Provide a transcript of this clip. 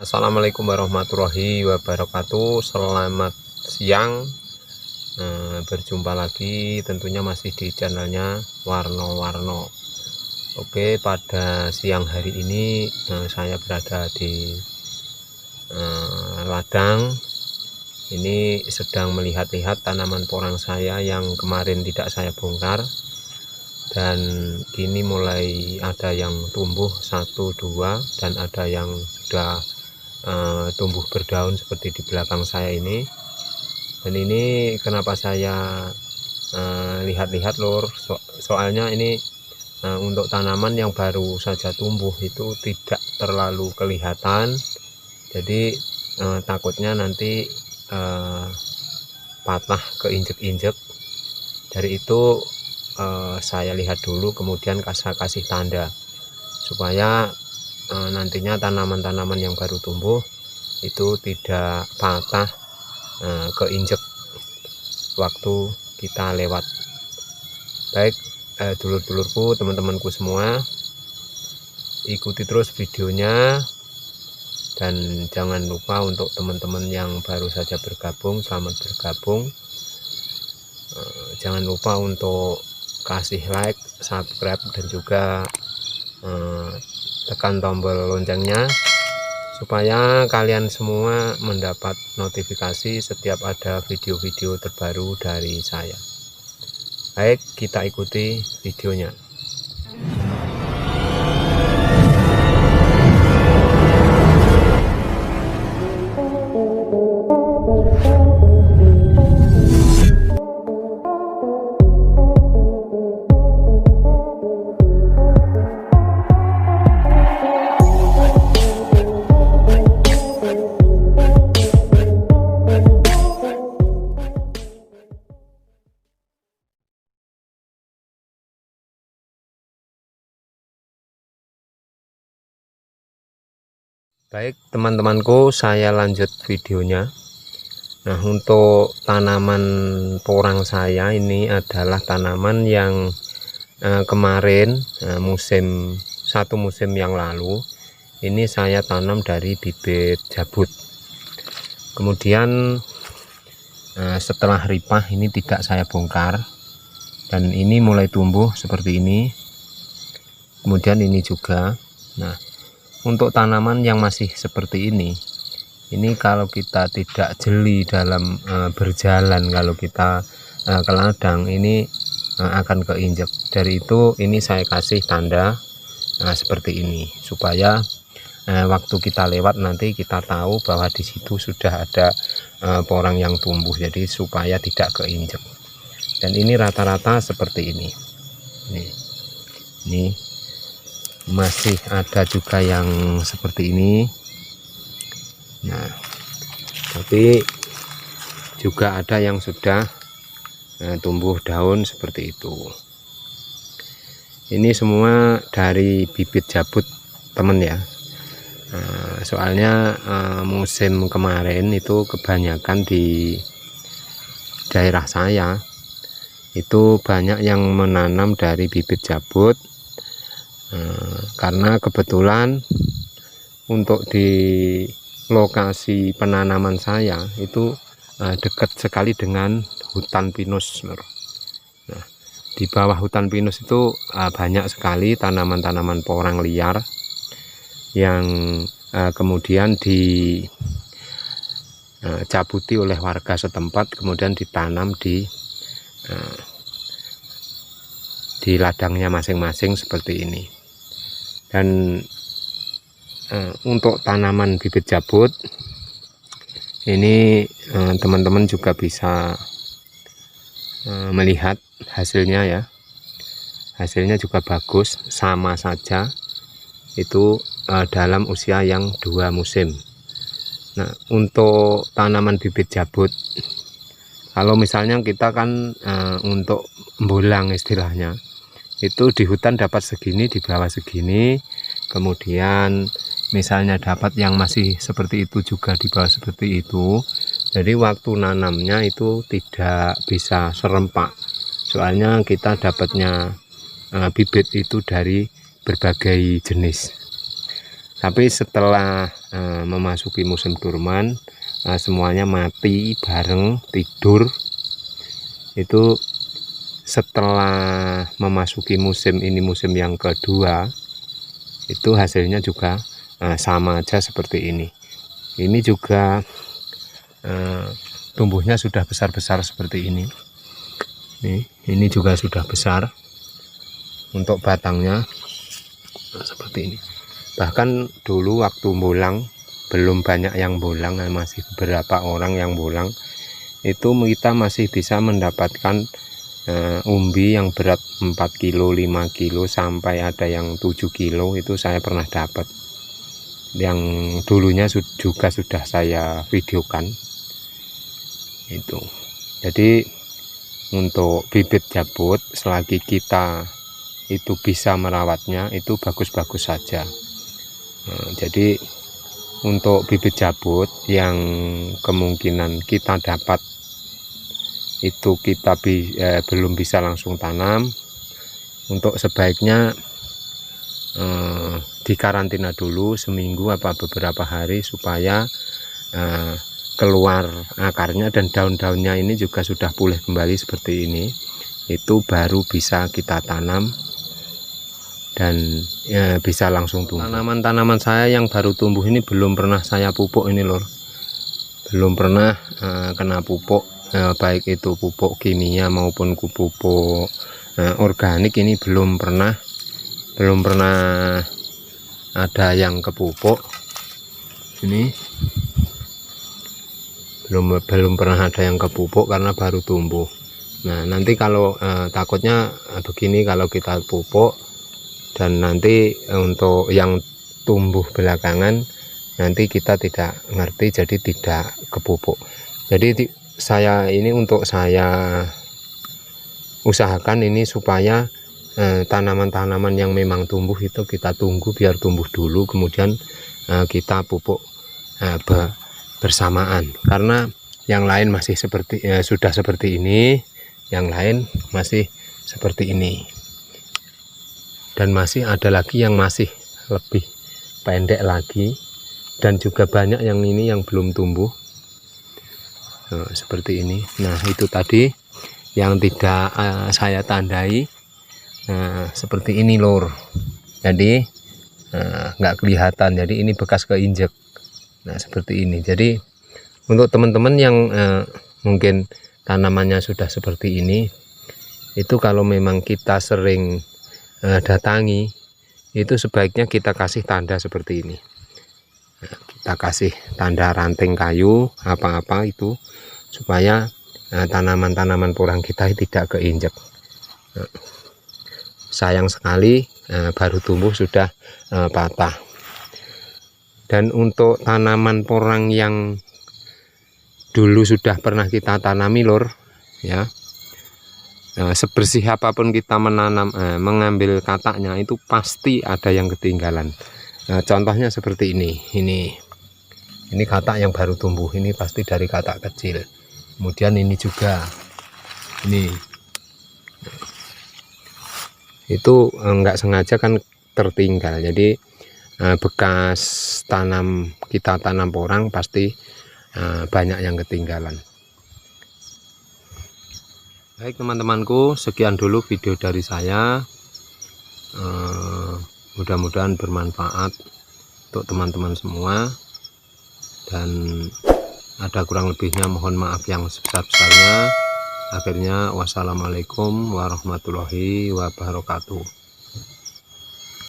Assalamualaikum warahmatullahi wabarakatuh. Selamat siang. Berjumpa lagi tentunya masih di channelnya Warno-Warno. Oke, pada siang hari ini saya berada di ladang. Ini sedang melihat-lihat tanaman porang saya yang kemarin tidak saya bongkar, dan kini mulai ada yang tumbuh 1-2 dan ada yang sudah tumbuh berdaun seperti di belakang saya ini. Dan ini kenapa saya lihat-lihat lur, soalnya ini untuk tanaman yang baru saja tumbuh itu tidak terlalu kelihatan, jadi takutnya nanti patah keinjek-injek. Dari itu saya lihat dulu, kemudian saya kasih tanda supaya nantinya tanaman-tanaman yang baru tumbuh itu tidak patah keinjek waktu kita lewat. Baik, dulur-dulurku, teman-temanku semua, ikuti terus videonya, dan jangan lupa untuk teman-teman yang baru saja bergabung, selamat bergabung. Jangan lupa untuk kasih like, subscribe, dan juga tekan tombol loncengnya supaya kalian semua mendapat notifikasi setiap ada video-video terbaru dari saya. Baik, kita ikuti videonya. Baik teman-temanku, saya lanjut videonya. Nah, untuk tanaman porang saya ini adalah tanaman yang kemarin satu musim yang lalu ini saya tanam dari bibit jabut. Kemudian setelah ripah ini tidak saya bongkar, dan ini mulai tumbuh seperti ini. Kemudian ini juga. Nah, untuk tanaman yang masih seperti ini kalau kita tidak jeli dalam berjalan, kalau kita ke ladang ini akan keinjek. Dari itu ini saya kasih tanda seperti ini supaya waktu kita lewat nanti kita tahu bahwa di situ sudah ada porang yang tumbuh, jadi supaya tidak keinjek. Dan ini rata-rata seperti ini. Ini masih ada juga yang seperti ini. Nah, tapi juga ada yang sudah tumbuh daun seperti itu. Ini semua dari bibit jabut teman ya. Soalnya musim kemarin itu kebanyakan di daerah saya itu banyak yang menanam dari bibit jabut, karena kebetulan untuk di lokasi penanaman saya itu dekat sekali dengan hutan pinus. Nah, di bawah hutan pinus itu banyak sekali tanaman-tanaman porang liar yang kemudian dicabuti oleh warga setempat, kemudian ditanam di ladangnya masing-masing seperti ini. Dan untuk tanaman bibit jabut ini teman-teman juga bisa melihat hasilnya ya. Hasilnya juga bagus, sama saja itu dalam usia yang 2 musim. Nah, untuk tanaman bibit jabut, kalau misalnya kita kan untuk bolang istilahnya, itu di hutan dapat segini, di bawah segini, kemudian misalnya dapat yang masih seperti itu juga di bawah seperti itu. Jadi waktu nanamnya itu tidak bisa serempak, soalnya kita dapatnya bibit itu dari berbagai jenis. Tapi setelah memasuki musim durman, semuanya mati bareng tidur. Itu setelah memasuki musim ini, musim yang kedua, itu hasilnya juga sama aja seperti ini. Ini juga tumbuhnya sudah besar-besar seperti ini. Ini juga sudah besar untuk batangnya seperti ini. Bahkan dulu waktu bolang, belum banyak yang bolang, masih beberapa orang yang bolang, itu kita masih bisa mendapatkan umbi yang berat 4 kilo, 5 kilo, sampai ada yang 7 kilo. Itu saya pernah dapat, yang dulunya juga sudah saya videokan itu. Jadi untuk bibit jabut, selagi kita itu bisa merawatnya, itu bagus-bagus saja. Jadi untuk bibit jabut yang kemungkinan kita dapat itu kita belum bisa langsung tanam, untuk sebaiknya dikarantina dulu seminggu apa beberapa hari, supaya keluar akarnya dan daun-daunnya ini juga sudah pulih kembali seperti ini. Itu baru bisa kita tanam dan bisa langsung tumbuh. Tanaman-tanaman saya yang baru tumbuh ini belum pernah saya pupuk ini lor, belum pernah kena pupuk, baik itu pupuk kimia maupun pupuk organik. Ini belum pernah ada yang kepupuk. Ini belum pernah ada yang kepupuk karena baru tumbuh. Nah, nanti kalau takutnya begini, kalau kita pupuk dan nanti untuk yang tumbuh belakangan nanti kita tidak ngerti, jadi tidak kepupuk. Jadi saya ini, untuk saya usahakan ini supaya tanaman-tanaman yang memang tumbuh itu kita tunggu biar tumbuh dulu, kemudian kita pupuk bersamaan. Karena yang lain masih sudah seperti ini, yang lain masih seperti ini, dan masih ada lagi yang masih lebih pendek lagi, dan juga banyak yang ini yang belum tumbuh seperti ini. Nah, itu tadi yang tidak saya tandai. Nah, seperti ini lor, jadi nggak kelihatan, jadi ini bekas keinjek. Nah, seperti ini. Jadi untuk teman-teman yang mungkin tanamannya sudah seperti ini, itu kalau memang kita sering datangi, itu sebaiknya kita kasih tanda seperti ini. Nah, kita kasih tanda ranting kayu apa-apa itu, supaya tanaman-tanaman porang kita tidak keinjek. Nah, sayang sekali baru tumbuh sudah patah. Dan untuk tanaman porang yang dulu sudah pernah kita tanami lor, ya, sebersih apapun kita menanam, mengambil kataknya itu pasti ada yang ketinggalan. Contohnya seperti ini katak yang baru tumbuh, ini pasti dari katak kecil. Kemudian ini juga, ini itu enggak sengaja kan tertinggal. Jadi bekas kita tanam porang pasti banyak yang ketinggalan. Baik teman-temanku, sekian dulu video dari saya. Mudah-mudahan bermanfaat untuk teman-teman semua, dan ada kurang lebihnya mohon maaf yang sebesar-besarnya. Akhirnya wassalamualaikum warahmatullahi wabarakatuh.